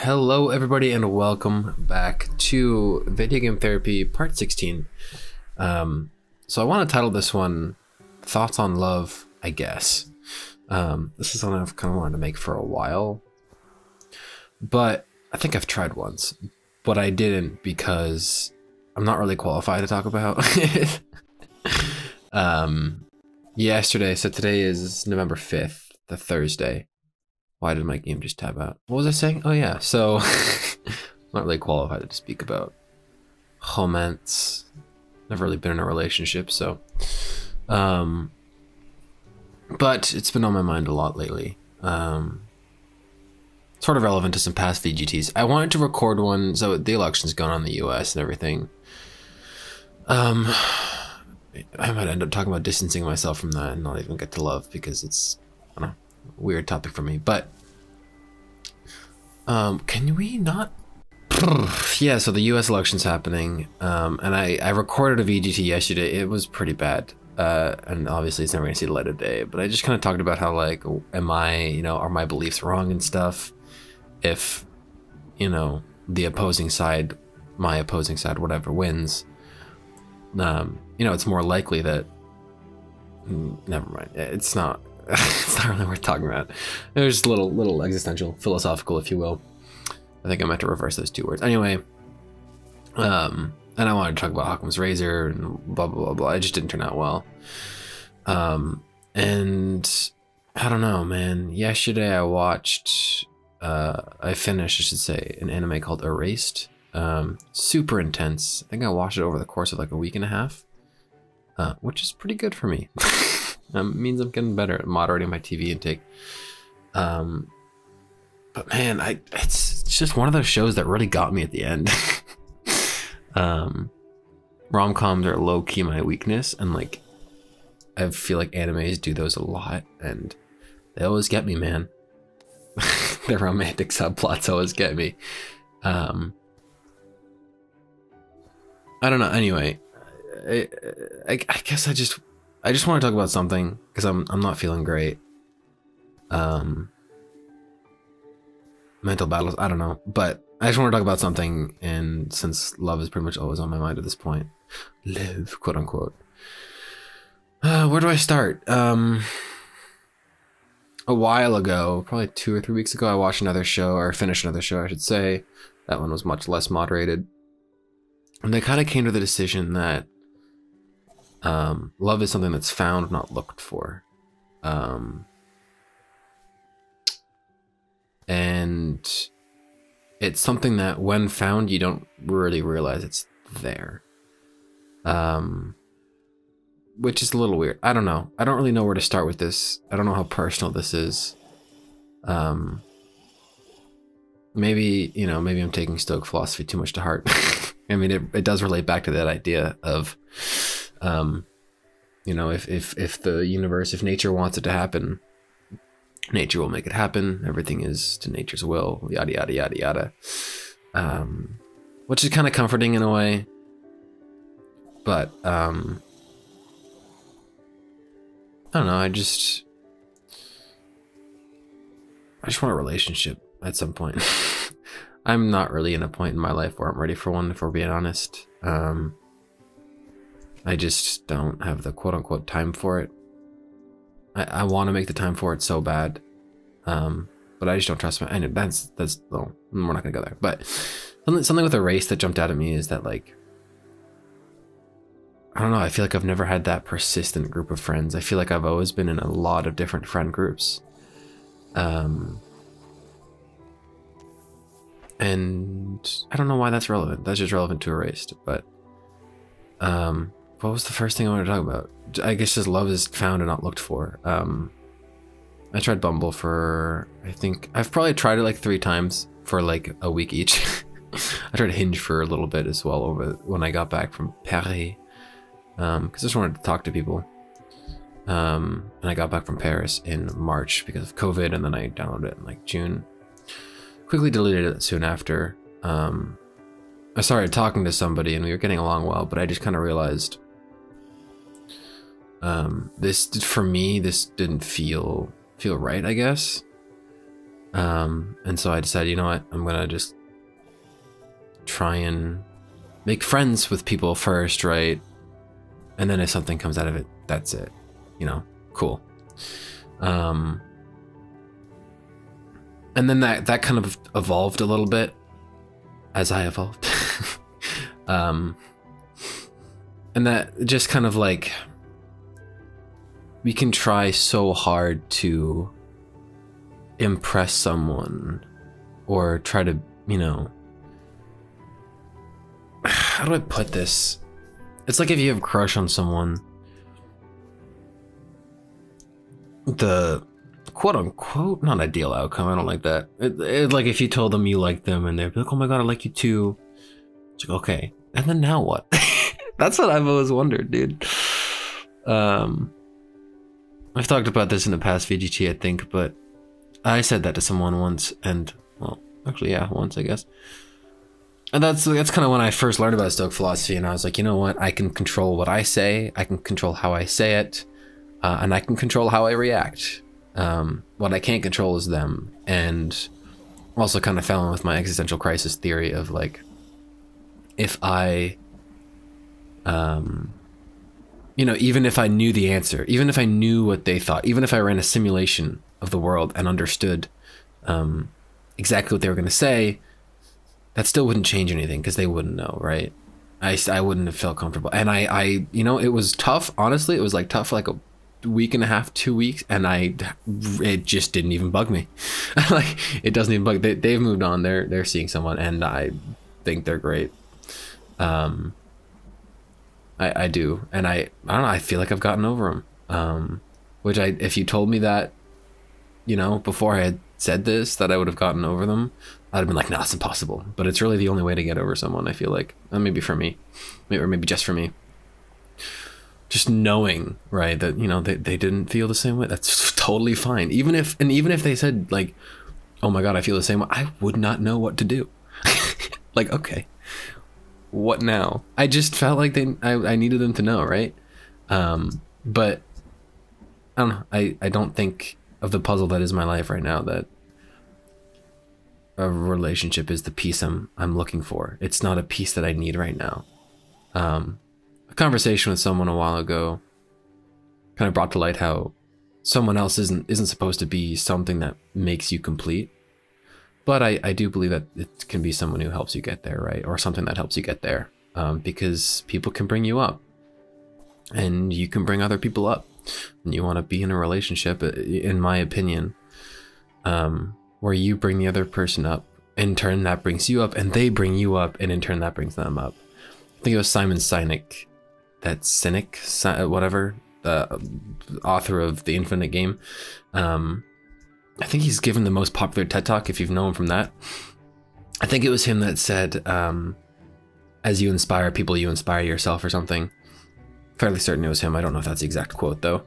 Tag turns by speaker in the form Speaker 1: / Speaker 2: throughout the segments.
Speaker 1: Hello everybody and welcome back to Video Game Therapy Part 16. So I want to title this one Thoughts on Love, I guess. This is something I've kind of wanted to make for a while, but I think I've tried once, but I didn't because I'm not really qualified to talk about it. Yesterday, so today is November 5th, the Thursday. Why did my game just tab out? What was I saying? Oh yeah, so I'm not really qualified to speak about romance. Never really been in a relationship, so but it's been on my mind a lot lately. Sort of relevant to some past VGTs. I wanted to record one, so the election's going on in the US and everything. I might end up talking about distancing myself from that and not even get to love because it's, I don't know, weird topic for me. But can we not? Yeah, so the US election's happening, and I recorded a VGT yesterday. It was pretty bad, and obviously it's never gonna see the light of day, but I just kind of talked about how, like, am I, are my beliefs wrong and stuff? If the opposing side, my opposing side, whatever, wins, it's more likely that never mind, it's not it's not really worth talking about. There's just a little existential, philosophical, if you will. I think I meant to reverse those two words. Anyway, and I wanted to talk about Occam's razor and blah blah blah blah. It just didn't turn out well. And I don't know, man. Yesterday I finished, I should say, an anime called Erased. Super intense. I think I watched it over the course of like a week and a half, which is pretty good for me. Means I'm getting better at moderating my TV intake. But man, it's just one of those shows that really got me at the end. Rom-coms are low-key my weakness, and like I feel like animes do those a lot, and they always get me, man. The romantic subplots always get me. I don't know. Anyway, I guess I just want to talk about something because I'm not feeling great. Mental battles, I don't know, but I just want to talk about something, and since love is pretty much always on my mind at this point, live, quote unquote. Where do I start? A while ago, probably 2 or 3 weeks ago, I watched another show, or finished another show, I should say. That one was much less moderated, and they kind of came to the decision that love is something that's found, not looked for. And it's something that when found, you don't really realize it's there. Which is a little weird. I don't know. I don't really know where to start with this. I don't know how personal this is. Maybe I'm taking Stoic philosophy too much to heart. I mean, it does relate back to that idea of, if the universe, if nature wants it to happen, nature will make it happen. Everything is to nature's will, yada yada yada yada. Which is kind of comforting in a way, but I don't know. I just want a relationship at some point. I'm not really in a point in my life where I'm ready for one, if we're being honest. I just don't have the quote unquote time for it. I want to make the time for it so bad, but I just don't trust my. And that's well, we're not gonna go there. But something with a race that jumped out at me is that, like, I don't know. I feel like I've never had that persistent group of friends. I feel like I've always been in a lot of different friend groups, and I don't know why that's relevant. That's just relevant to Erased. But what was the first thing I wanted to talk about? I guess just love is found and not looked for. I tried Bumble for, I think, I've probably tried it like 3 times for like a week each. I tried Hinge for a little bit as well when I got back from Paris, because I just wanted to talk to people. And I got back from Paris in March because of COVID, and then I downloaded it in like June. Quickly deleted it soon after. I started talking to somebody and we were getting along well, but I just kind of realized this, for me, this didn't feel right, I guess. And so I decided, you know what, I'm gonna just try and make friends with people first, right? And then if something comes out of it, that's it, you know, cool. And then that kind of evolved a little bit as I evolved. And that just kind of like, we can try so hard to impress someone or try to, you know, how do I put this? It's like if you have a crush on someone, the quote unquote, not ideal outcome, I don't like that. Like if you told them you like them and they'd be like, oh my god, I like you too. It's like, okay, and then now what? That's what I've always wondered, dude. I've talked about this in the past VGT, I think, but I said that to someone once, and, well, actually, yeah, once, I guess. And that's kind of when I first learned about Stoic philosophy, and I was like, you know what? I can control what I say, I can control how I say it, and I can control how I react. What I can't control is them. And also kind of fell in with my existential crisis theory of, like, if I, you know, even if I knew the answer, even if I knew what they thought, even if I ran a simulation of the world and understood exactly what they were going to say, that still wouldn't change anything because they wouldn't know, right? I wouldn't have felt comfortable. And I, you know, it was tough. Honestly, it was like tough for like a week and a half, 2 weeks. And it just didn't even bug me. Like, it doesn't even bug. They've moved on. They're seeing someone and I think they're great. I do. And I don't know, I feel like I've gotten over them. Which if you told me that, you know, before I had said this, that I would have gotten over them, I'd have been like, no, it's impossible. But it's really the only way to get over someone, I feel like. Maybe for me, or maybe just for me. Just knowing, right, that, you know, they didn't feel the same way, that's totally fine. Even if they said, like, oh my god, I feel the same way, I would not know what to do. Like, okay, what now? I just felt like I needed them to know, right? But I don't know. I don't think of the puzzle that is my life right now that a relationship is the piece I'm looking for. It's not a piece that I need right now. A conversation with someone a while ago kind of brought to light how someone else isn't supposed to be something that makes you complete. But I do believe that it can be someone who helps you get there, right? Or something that helps you get there. Because people can bring you up. And you can bring other people up. And you want to be in a relationship, in my opinion, where you bring the other person up. In turn, that brings you up. And they bring you up. And in turn, that brings them up. I think it was Simon Sinek. That Cynic, whatever. Author of The Infinite Game. I think he's given the most popular TED Talk, if you've known him from that. I think it was him that said, as you inspire people, you inspire yourself or something. Fairly certain it was him. I don't know if that's the exact quote, though.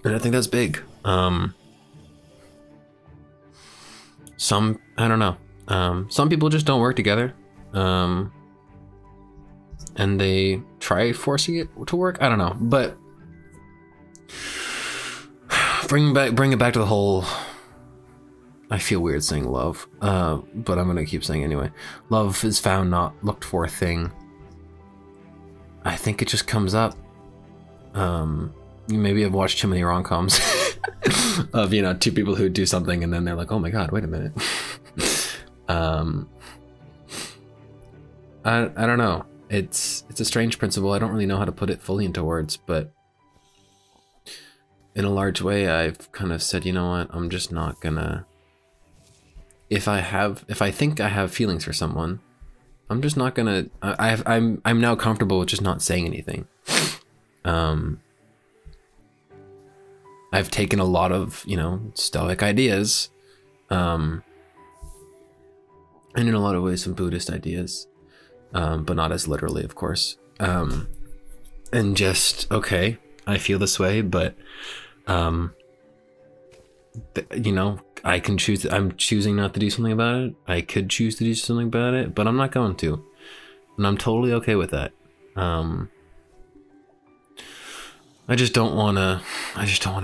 Speaker 1: And I think that's big. I don't know. Some people just don't work together. And they try forcing it to work. I don't know. But bring it back to the whole, I feel weird saying love, but I'm gonna keep saying it anyway. Love is found, not looked for thing. I think it just comes up. Maybe I've watched too many rom-coms of, you know, two people who do something and then they're like, oh my god, wait a minute. I don't know. It's a strange principle. I don't really know how to put it fully into words, but in a large way, I've kind of said, you know what, I'm just not gonna, if I think I have feelings for someone, I'm just not gonna, I'm now comfortable with just not saying anything. I've taken a lot of, you know, Stoic ideas, and in a lot of ways some Buddhist ideas, but not as literally, of course. And just, okay, I feel this way, but you know, I can choose. I'm choosing not to do something about it. I could choose to do something about it, but I'm not going to, and I'm totally okay with that. I just don't want to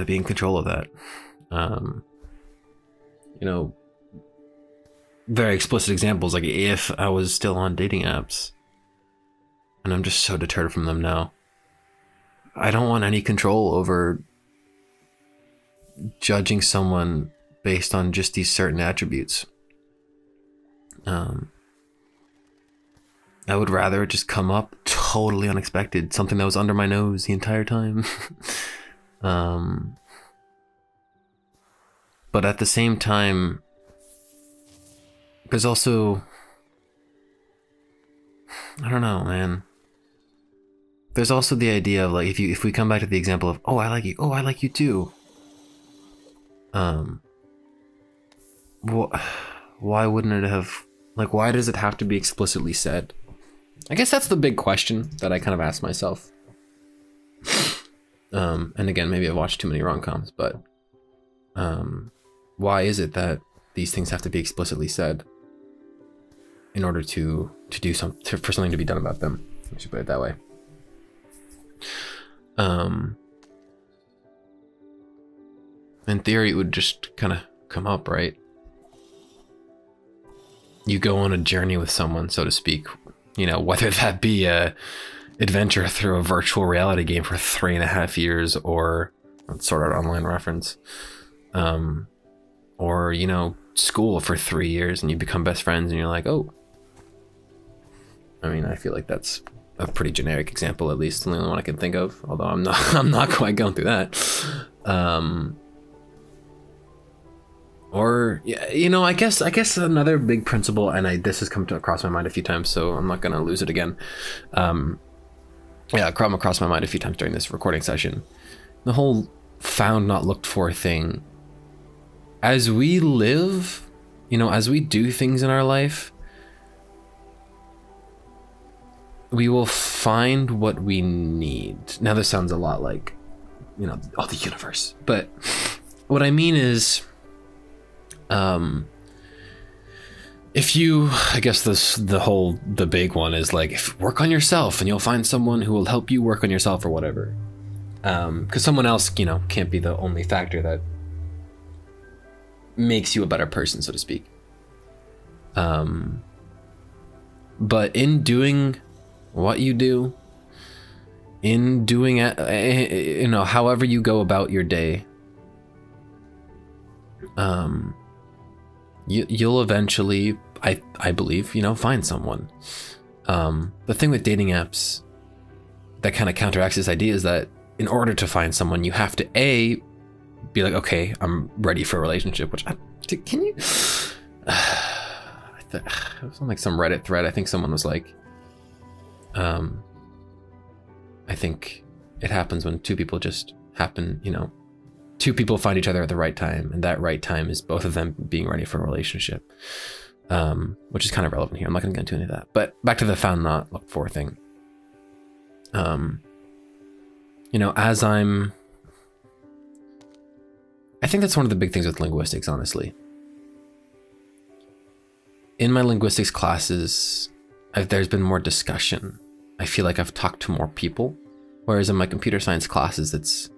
Speaker 1: be in control of that. you know, very explicit examples, like if I was still on dating apps, and I'm just so deterred from them now. I don't want any control over judging someone based on just these certain attributes. I would rather it just come up totally unexpected, something that was under my nose the entire time. But at the same time, there's also, I don't know, man. There's also the idea of like, if we come back to the example of, oh, I like you, oh, I like you too. Why wouldn't it have, like, why does it have to be explicitly said? I guess that's the big question that I kind of ask myself. And again, maybe I've watched too many rom-coms, but why is it that these things have to be explicitly said in order to do something, for something to be done about them? I should put it that way. In theory, it would just kind of come up, right? You go on a journey with someone, so to speak, you know, whether that be a adventure through a virtual reality game for 3.5 years, or sort of online reference, or, you know, school for 3 years and you become best friends and you're like, oh, I mean, I feel like that's a pretty generic example, at least the only one I can think of, although I'm not quite going through that. Or, you know, I guess another big principle, and this has come across my mind a few times, so I'm not going to lose it again. Yeah, it come across my mind a few times during this recording session. The whole found not looked for thing. As we live, you know, as we do things in our life, we will find what we need. Now, this sounds a lot like, you know, oh, the universe. But what I mean is, if you, I guess the big one is like, work on yourself and you'll find someone who will help you work on yourself or whatever. Because someone else, you know, can't be the only factor that makes you a better person, so to speak. But in doing what you do, in doing it, you know, however you go about your day, you'll eventually, I believe, you know, find someone. The thing with dating apps that kind of counteracts this idea is that in order to find someone, you have to be like, okay, I'm ready for a relationship, which can you, it was on like some Reddit thread. I think someone was like, I think it happens when two people just happen, you know, two people find each other at the right time, and that right time is both of them being ready for a relationship, which is kind of relevant here. I'm not going to get into any of that, but back to the found not looked for thing. You know, I think that's one of the big things with linguistics, honestly. In my linguistics classes, there's been more discussion. I feel like I've talked to more people, whereas in my computer science classes, it's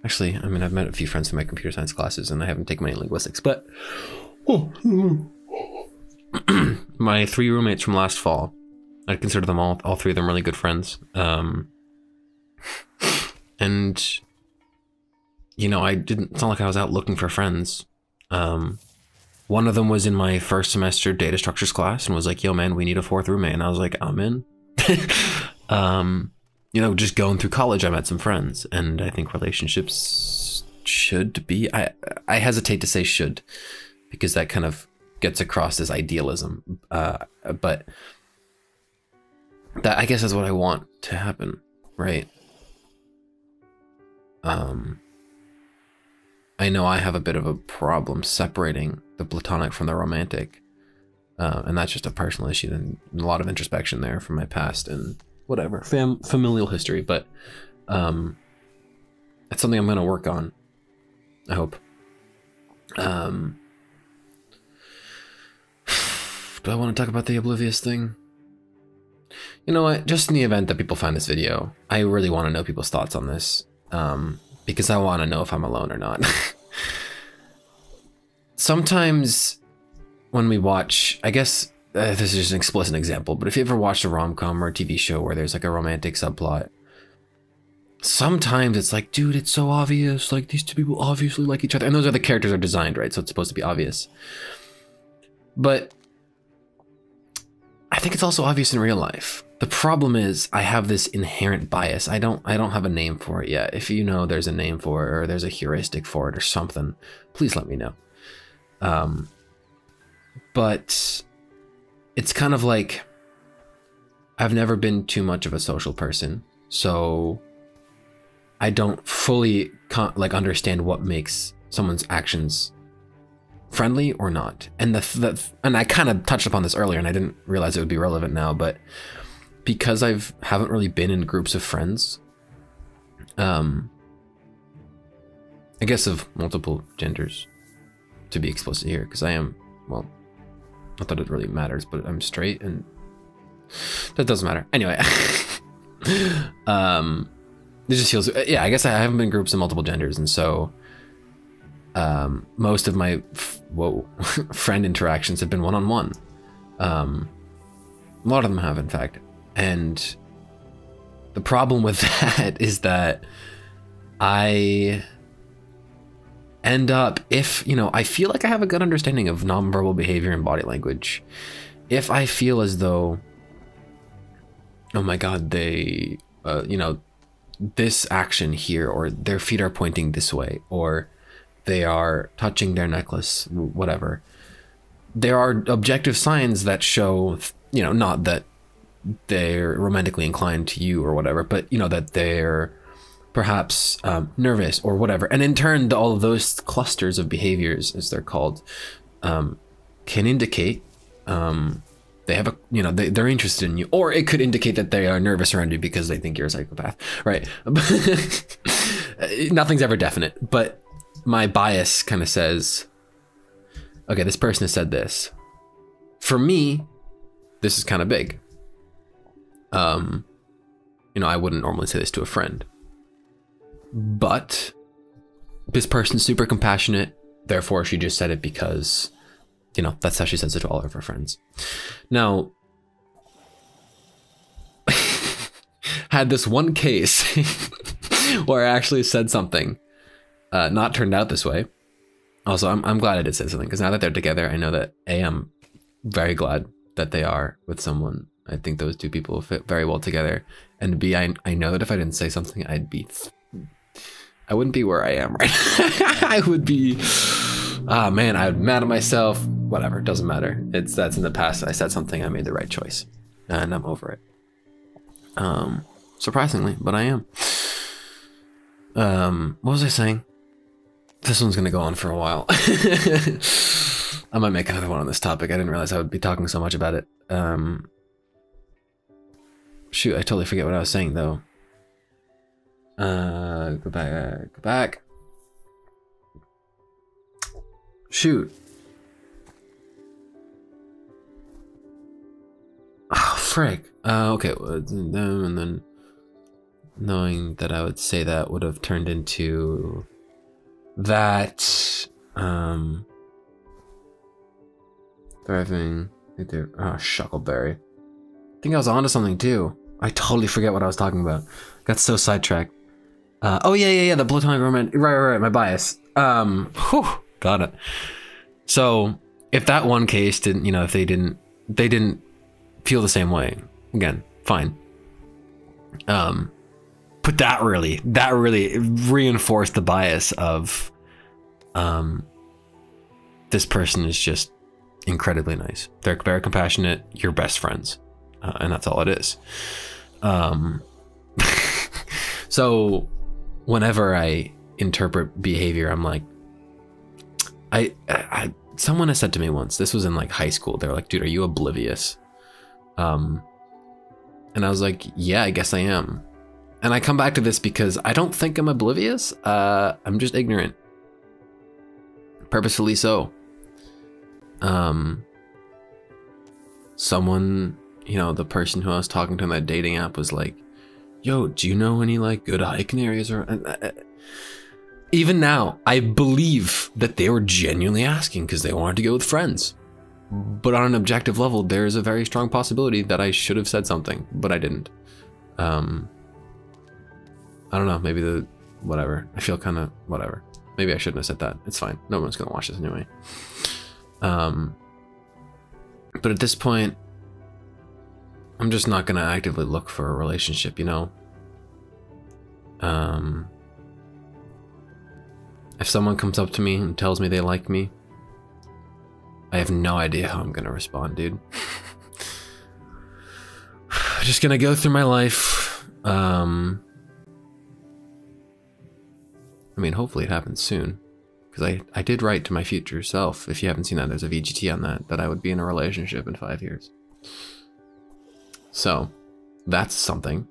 Speaker 1: actually, I mean, I've met a few friends in my computer science classes and I haven't taken many linguistics, but my 3 roommates from last fall, I'd consider them all 3 of them really good friends. And, you know, it's not like I was out looking for friends. One of them was in my first semester data structures class and was like, yo, man, we need a 4th roommate. And I was like, I'm in. You know, just going through college, I met some friends, and I think relationships should be, I hesitate to say should, because that kind of gets across as idealism. But that, I guess, is what I want to happen, right? I know I have a bit of a problem separating the platonic from the romantic, and that's just a personal issue and a lot of introspection there from my past and whatever, familial history, but it's something I'm going to work on, I hope. Do I want to talk about the oblivious thing? You know what, just in the event that people find this video, I really want to know people's thoughts on this, because I want to know if I'm alone or not. sometimes when we watch, I guess this is just an explicit example, but if you ever watched a rom-com or a TV show where there's like a romantic subplot, sometimes it's like, dude, it's so obvious. Like, these two people obviously like each other. And those are the characters are designed, right? So it's supposed to be obvious. But I think it's also obvious in real life. The problem is I have this inherent bias. I don't have a name for it yet. If you know there's a name for it or there's a heuristic for it or something, please let me know. But it's kind of like I've never been too much of a social person, so I don't fully understand what makes someone's actions friendly or not. And and I kind of touched upon this earlier, and I didn't realize it would be relevant now, but because haven't really been in groups of friends, I guess of multiple genders, to be explicit here, because I am, well, not that it really matters, but I'm straight, and that doesn't matter. Anyway, it just feels, yeah, I guess I haven't been in groups of multiple genders, and so most of my friend interactions have been one-on-one. A lot of them have, in fact. And the problem with that is that I end up, if, you know, I feel like I have a good understanding of nonverbal behavior and body language. If I feel as though, oh my God, they, you know, this action here, or their feet are pointing this way, or they are touching their necklace, whatever. There are objective signs that show, you know, not that they're romantically inclined to you or whatever, but, you know, that they're perhaps nervous or whatever. And in turn, all of those clusters of behaviors, as they're called, can indicate they have a, you know, they're interested in you, or it could indicate that they are nervous around you because they think you're a psychopath, right? Nothing's ever definite, but my bias kind of says, okay, this person has said this. For me, this is kind of big. You know, I wouldn't normally say this to a friend, but this person's super compassionate. Therefore, she just said it because, you know, that's how she says it to all of her friends. Now, had this one case where I actually said something, not turned out this way. Also, I'm glad I did say something, because now that they're together, I know that A, I'm very glad that they are with someone. I think those two people fit very well together. And B, I know that if I didn't say something, I wouldn't be where I am right now. I would be, man, I would be mad at myself. Whatever, doesn't matter. That's in the past. I said something, I made the right choice, and I'm over it. Surprisingly, but I am. What was I saying? This one's gonna go on for a while. I might make another one on this topic. I didn't realize I would be talking so much about it. Shoot, I totally forget what I was saying though. Go back. Shoot. Oh, frick. Okay, and then knowing that I would say that would have turned into that, thriving, Shuckleberry. I think I was onto something too. I totally forget what I was talking about. Got so sidetracked. Oh yeah, the platonic romance. Right, my bias. Got it. So if that one case didn't, you know, if they didn't feel the same way, again, fine. But that really reinforced the bias of, this person is just incredibly nice. They're very compassionate. You're best friends. And that's all it is. So whenever I interpret behavior, I'm like, someone has said to me once, this was in like high school, they were like, dude, are you oblivious? And I was like, yeah, I guess I am. And I come back to this because I don't think I'm oblivious. I'm just ignorant. Purposefully so. Someone, you know, the person who I was talking to on that dating app was like, yo, do you know any like good hiking areas? Or Even now, I believe that they were genuinely asking because they wanted to go with friends. But on an objective level, there is a very strong possibility that I should have said something, but I didn't. I don't know, maybe whatever. I feel kind of whatever. Maybe I shouldn't have said that. It's fine. No one's gonna watch this anyway. But at this point, I'm just not gonna actively look for a relationship, you know? If someone comes up to me and tells me they like me, I have no idea how I'm gonna respond, dude. Just gonna go through my life. I mean, hopefully it happens soon. Because I did write to my future self, if you haven't seen that, there's a VGT on that I would be in a relationship in 5 years. So, that's something.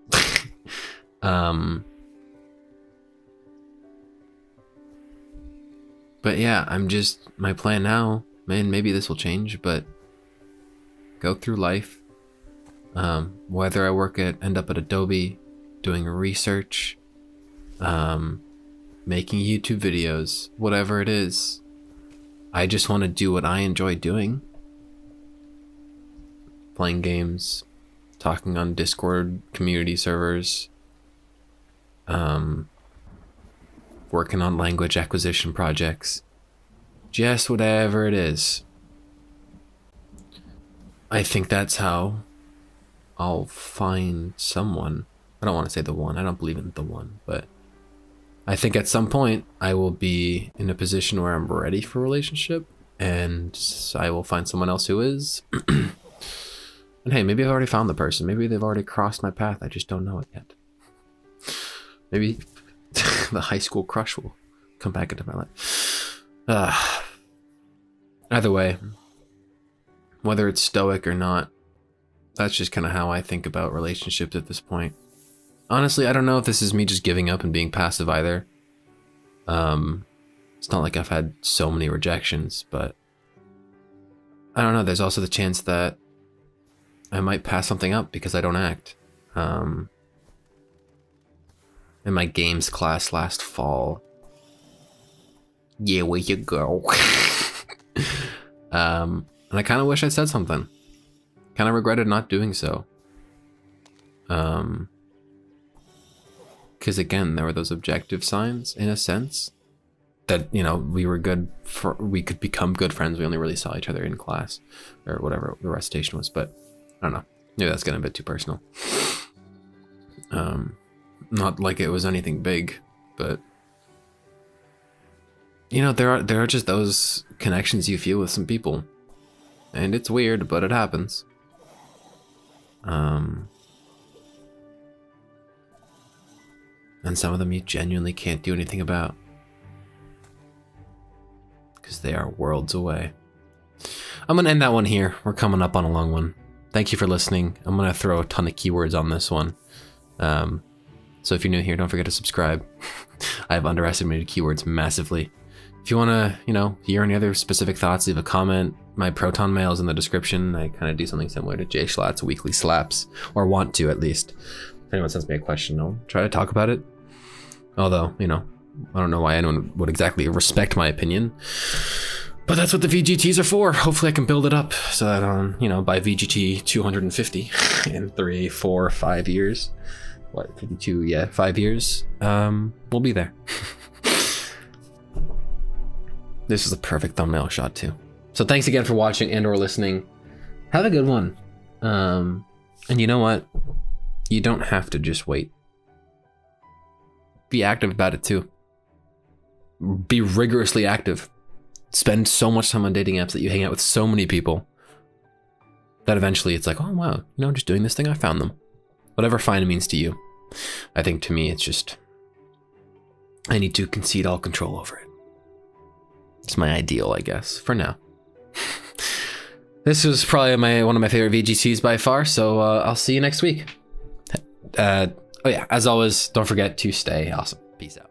Speaker 1: But yeah, my plan now, man, maybe this will change, but go through life. Whether I end up at Adobe, doing research, making YouTube videos, whatever it is, I just want to do what I enjoy doing. Playing games, talking on Discord community servers, working on language acquisition projects, just whatever it is. I think that's how I'll find someone. I don't want to say the one, I don't believe in the one, but I think at some point I will be in a position where I'm ready for a relationship, and I will find someone else who is. And hey, maybe I've already found the person. Maybe they've already crossed my path. I just don't know it yet. Maybe the high school crush will come back into my life. Either way, whether it's stoic or not, that's just kind of how I think about relationships at this point. Honestly, I don't know if this is me just giving up and being passive either. It's not like I've had so many rejections, but I don't know. There's also the chance that I might pass something up because I don't act. In my games class last fall. Yeah, where you go? And I kind of wish I said something. Kind of regretted not doing so. Because again, there were those objective signs, in a sense, that, you know, we could become good friends. We only really saw each other in class, or whatever the recitation was. But I don't know. Maybe that's getting a bit too personal. Not like it was anything big, but you know, there are just those connections you feel with some people, and it's weird, but it happens. And some of them you genuinely can't do anything about because they are worlds away. I'm gonna end that one here. We're coming up on a long one. Thank you for listening. I'm gonna throw a ton of keywords on this one. So if you're new here, don't forget to subscribe. I have underestimated keywords massively. If you want to, you know, hear any other specific thoughts, leave a comment. My Proton mail is in the description. I kind of do something similar to Jay Schlatt's Weekly Slaps, or want to at least. If anyone sends me a question, I'll try to talk about it. Although, you know, I don't know why anyone would exactly respect my opinion. But that's what the VGTs are for. Hopefully I can build it up so that, you know, by VGT 250 in 3, 4, 5 years. What, 52? Yeah, 5 years. We'll be there. This is a perfect thumbnail shot too. So thanks again for watching and or listening. Have a good one. And you know what? You don't have to just wait. Be active about it too. Be rigorously active. Spend so much time on dating apps that you hang out with so many people that eventually it's like, oh wow, you know, just doing this thing, I found them. Whatever fine means to you. I think to me, it's just, I need to concede all control over it. It's my ideal, I guess, for now. This was probably one of my favorite VGCs by far, so I'll see you next week. Oh yeah, as always, don't forget to stay awesome. Peace out.